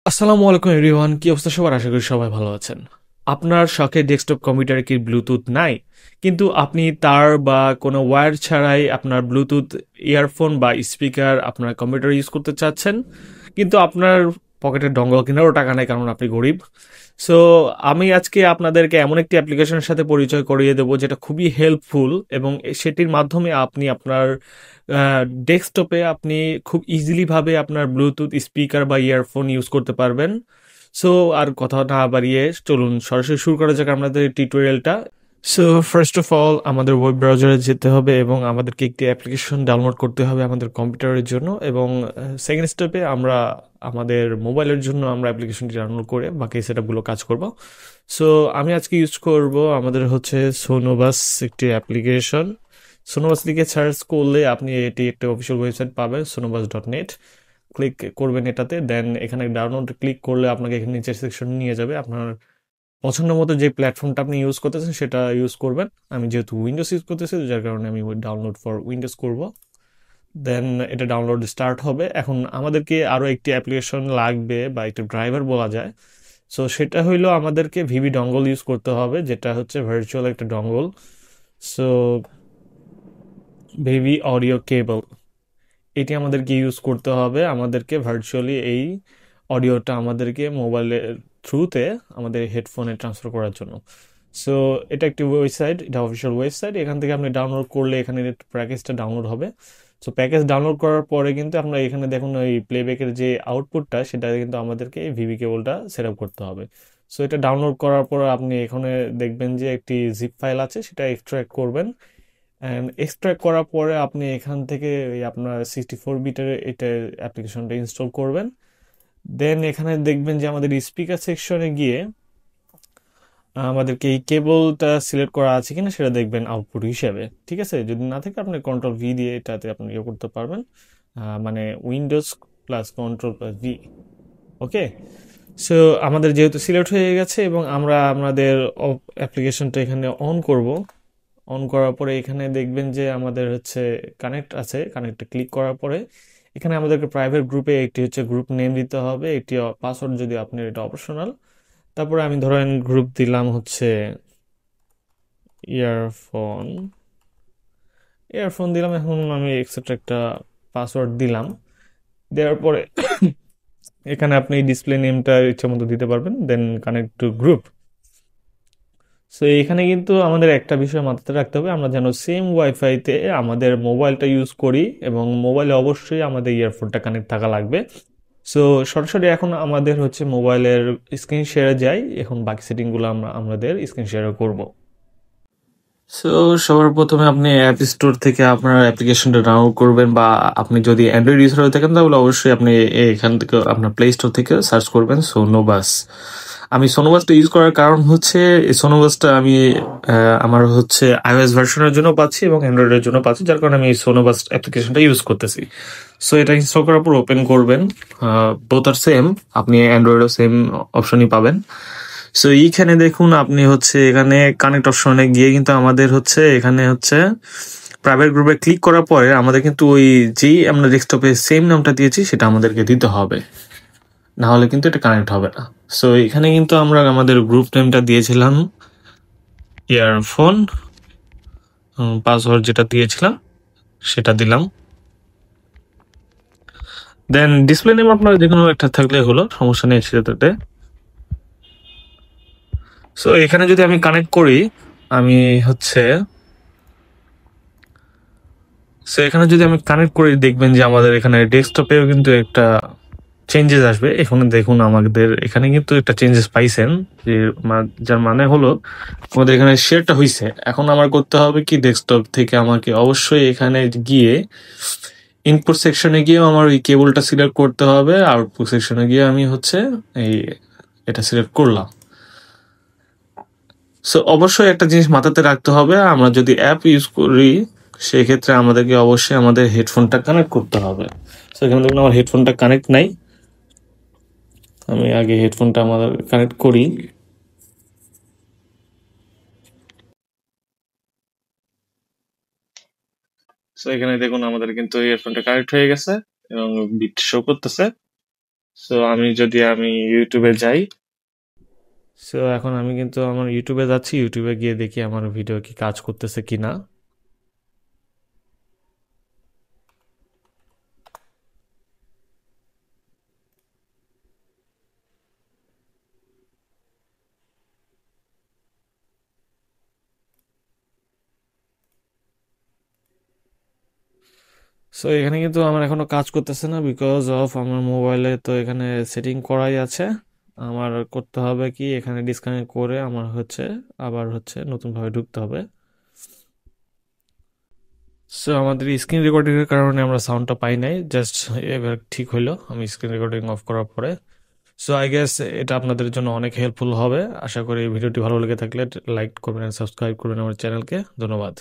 আসসালামু আলাইকুম এভরিওয়ান, কি অবস্থা সবার? আশা করি সবাই ভালো আছেন। আপনার শখের ডেস্কটপ কম্পিউটারে কি ব্লুটুথ নাই, কিন্তু আপনি তার বা কোনো ওয়্যার ছাড়াই আপনার ব্লুটুথ ইয়ারফোন বা স্পিকার আপনার কম্পিউটারে ইউজ করতে চাচ্ছেন, কিন্তু আপনার পকেটে ডঙ্গল কেনারও টাকা নেই কারণ আপনি গরিব। সো আমি আজকে আপনাদেরকে এমন একটি অ্যাপ্লিকেশনের সাথে পরিচয় করিয়ে দেবো যেটা খুবই হেল্পফুল, এবং সেটির মাধ্যমে আপনি আপনার ডেস্কটপে আপনি খুব ইজিলি ভাবে আপনার ব্লুটুথ স্পিকার বা ইয়ারফোন ইউজ করতে পারবেন। সো আর কথা না বাড়িয়ে চলুন সরাসরি শুরু করা যাক আমাদের টিউটোরিয়ালটা। সো ফার্স্ট অফ অল আমাদের ওয়েব ব্রাউজারে যেতে হবে এবং আমাদেরকে একটি অ্যাপ্লিকেশন ডাউনলোড করতে হবে আমাদের কম্পিউটারের জন্য, এবং সেকেন্ড স্টেপে আমরা আমাদের মোবাইলের জন্য আমরা অ্যাপ্লিকেশনটি ডাউনলোড করে বাকি সেটআপগুলো কাজ করব। সো আমি আজকে ইউজ করব আমাদের হচ্ছে সোনোবাস একটি অ্যাপ্লিকেশন। সোনোবাস লিখে সার্চ করলে আপনি এটি একটা অফিসিয়াল ওয়েবসাইট পাবেন, sonovas.net। ক্লিক করবেন এটাতে, দেন এখানে ডাউনলোড ক্লিক করলে আপনাকে এখানে নিচের সেকশন নিয়ে যাবে। আপনার পছন্দ মতো যে প্ল্যাটফর্মটা আপনি ইউজ করতেছেন সেটা ইউজ করবেন। আমি যেহেতু উইন্ডোজ ইউজ করতেছি যার কারণে আমি ডাউনলোড ফর উইন্ডোজ করব। দেন এটা ডাউনলোড স্টার্ট হবে। এখন আমাদেরকে আরও একটি অ্যাপ্লিকেশন লাগবে বা একটি ড্রাইভার বলা যায়। সো সেটা হইলো আমাদেরকে ভিভি ডঙ্গল ইউজ করতে হবে, যেটা হচ্ছে ভার্চুয়াল একটা ডঙ্গল। সো ভিভি অডিও কেবল, এটি আমাদেরকে ইউজ করতে হবে আমাদেরকে ভার্চুয়ালি এই অডিওটা আমাদেরকে মোবাইলের থ্রুতে আমাদের হেডফোনে ট্রান্সফার করার জন্য। সো এটা একটি ওয়েবসাইট, এটা অফিসিয়াল ওয়েবসাইট। এখান থেকে আপনি ডাউনলোড করলে এখানে প্যাকেজটা ডাউনলোড হবে। সো প্যাকেজ ডাউনলোড করার পরে কিন্তু আমরা এখানে দেখুন ওই প্লেব্যাকের যে আউটপুটটা সেটা কিন্তু আমাদেরকে এই ভিভি কেবলটা সেট আপ করতে হবে। সো এটা ডাউনলোড করার পর আপনি এখানে দেখবেন যে একটি জিপ ফাইল আছে, সেটা এক্সট্রাক্ট করবেন। অ্যান্ড এক্সট্রাক্ট করার পরে আপনি এখান থেকে ওই আপনার 64 বিটের এটা অ্যাপ্লিকেশনটা ইনস্টল করবেন। দেন এখানে দেখবেন যে আমাদের স্পিকার সেকশনে গিয়ে আমাদেরকে এই কেবলটা সিলেক্ট করা আছে কিনা সেটা দেখবেন আউটপুট হিসেবে। ঠিক আছে, যদি না থাকে আপনি কন্ট্রোল ভি দিয়ে এটাতে আপনি ইয়ে করতে পারবেন, মানে windows plus control plus V. Okay. So আমাদের যেহেতু সিলেক্ট হয়ে গেছে এবং আমরা আমাদের অ্যাপ্লিকেশনটা এখানে অন করব। অন করার পরে এখানে দেখবেন যে আমাদের হচ্ছে কানেক্ট আছে, কানেক্টে ক্লিক করার পরে এখানে আমাদেরকে প্রাইভেট গ্রুপে একটি হচ্ছে গ্রুপ নেম দিতে হবে, একটি পাসওয়ার্ড যদি আপনি, এটা অপশনাল। তারপরে আমি ধরেন গ্রুপ দিলাম হচ্ছে ইয়ারফোন। ইয়ারফোন দিলাম, এখন আমি এক্সেপ্ট একটা পাসওয়ার্ড দিলাম। দেওয়ার পরে এখানে আপনি ডিসপ্লে নেমটা ইচ্ছা মতো দিতে পারবেন, then connect to group. So এখানে কিন্তু আমাদের একটা বিষয় মাথাতে রাখতে হবে, আমরা যেন সেম ওয়াইফাইতে আমাদের মোবাইলটা ইউজ করি, এবং মোবাইলে অবশ্যই আমাদের ইয়ারফোনটা কানেক্ট থাকা লাগবে। সো সরাসরি এখন আমাদের হচ্ছে মোবাইলের স্ক্রিন শেয়ারে যাই, এখন বাকি সেটিংগুলো আমরা আমাদের স্ক্রিন শেয়ারে করব। সো সবার প্রথমে আপনি অ্যাপ স্টোর থেকে আপনার অ্যাপ্লিকেশনটা ডাউনলোড করবেন, বা আপনি যদি অ্যান্ড্রয়েড ইউজার হয়ে থাকেন তাহলে অবশ্যই আপনি এখান থেকে আপনার প্লে স্টোর থেকে সার্চ করবেন সোনোবাস। আমি সোনোবাসটা ইউজ করার কারণ হচ্ছে এই সোনোবাসটা আমি আমার হচ্ছে আইওএস ভার্সনের জন্য পাচ্ছি এবং অ্যান্ড্রয়েডের জন্য পাচ্ছি, যার কারণে আমি এই সোনোবাস অ্যাপ্লিকেশনটা ইউজ করতেছি। সো এটা ইনস্টল করার পর ওপেন করবেন। বোথ আর সেম, আপনি অ্যান্ড্রয়েডও সেম অপশনই পাবেন। সো এইখানে দেখুন আপনি হচ্ছে এখানে কানেক্ট অপশনে গিয়ে কিন্তু আমাদের হচ্ছে এখানে হচ্ছে প্রাইভেট গ্রুপে ক্লিক করার পরে আমাদের কিন্তু ওই যেই আমরা ডেস্কটপে সেম নামটা দিয়েছি সেটা আমাদেরকে দিতে হবে, না হলে কিন্তু এটা কানেক্ট হবে না। সো এখানে কিন্তু আমরা আমাদের গ্রুপ নেমটা দিয়েছিলাম ইয়ারফোন, পাসওয়ার্ড যেটা দিয়েছিলাম সেটা দিলাম। দেন ডিসপ্লে নেম আপনার যে কোনো একটা থাকলে হলো, সমস্যা নেই সেটাতে। সো এখানে যদি আমি কানেক্ট করি, আমি হচ্ছে সো এখানে যদি আমি কানেক্ট করি দেখবেন যে আমাদের এখানে ডেস্কটপেও কিন্তু একটা চেঞ্জেস আসবে। এখানে দেখুন আমাদের এখানে কিন্তু একটা চেঞ্জেস পাইছেন, যে যার মানে হলো আমাদের এখানে শেয়ারটা হয়েছে। এখন আমার করতে হবে কি, ডেস্কটপ থেকে আমাকে অবশ্যই এখানে গিয়ে ইনপুট সেকশনে গিয়ে আমার ওই কেবলটা সিলেক্ট করতে হবে, আউটপুট সেকশনে গিয়ে আমি হচ্ছে এই এটা সিলেক্ট করলাম। সো অবশ্যই একটা জিনিস মাথাতে রাখতে হবে, আমরা যদি অ্যাপ ইউজ করি সেক্ষেত্রে আমাদেরকে অবশ্যই আমাদের হেডফোনটা কানেক্ট করতে হবে। সো এখানে দেখুন আমার হেডফোনটা কানেক্ট নাই, আমি আগে হেডফোনটা আমাদের কানেক্ট করি। সো এখানে দেখুন আমাদের কিন্তু হেডফোনটা কানেক্ট হয়ে গেছে এবং বিট শো করতেছে। সো আমি ইউটিউবে যাই, সো এখন আমি কিন্তু আমার ইউটিউবে যাচ্ছি, ইউটিউবে গিয়ে দেখি আমার ভিডিও কি কাজ করতেছে কিনা। সো এখানে কিন্তু আমার এখনো কাজ করতেছে না, বিকজ অফ আমার মোবাইলে তো এখানে সেটিং করাই আছে। আমার করতে হবে কি, এখানে ডিসকানেক্ট করে আমার আবার নতুনভাবে ঢুকতে হবে। সো আমাদের স্ক্রিন রেকর্ডিং এর কারণে আমরা সাউন্ডটা পাই নাই, জাস্ট এবার ঠিক হইলো আমি স্ক্রিন রেকর্ডিং অফ করার পরে। সো আই গেস এটা আপনাদের জন্য অনেক হেল্পফুল হবে। আশা করি এই ভিডিওটি ভালো লেগে থাকলে লাইক করবেন, সাবস্ক্রাইব করবেন আমার চ্যানেলকে। ধন্যবাদ।